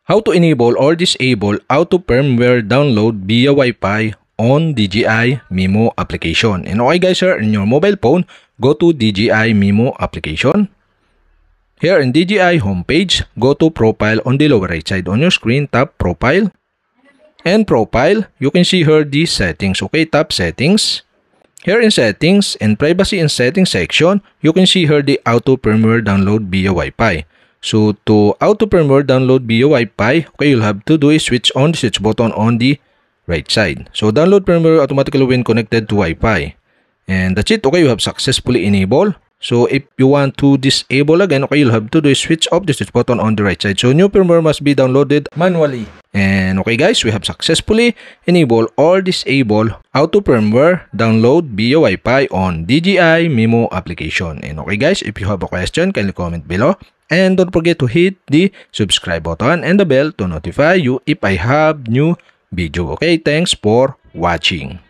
How to enable or disable auto firmware download via Wi-Fi on DJI Mimo application. And okay guys, here in your mobile phone, go to DJI Mimo application. Here in DJI homepage, go to profile on the lower right side on your screen, tap profile. And profile, you can see here the settings. Okay, tap settings. Here in settings and privacy and settings section, you can see here the auto firmware download via Wi-Fi. So to auto firmware download via Wi-Fi, okay, you'll have to do is switch on the switch button on the right side. So download firmware automatically when connected to Wi-Fi. And that's it. Okay, you have successfully enabled. So if you want to disable again, okay, you'll have to do is switch off the switch button on the right side. So new firmware must be downloaded manually. And okay guys, we have successfully enabled or disabled auto firmware download via Wi-Fi on DJI Mimo application. And okay guys, if you have a question, kindly comment below. And don't forget to hit the subscribe button and the bell to notify you if I have new video. Okay, thanks for watching.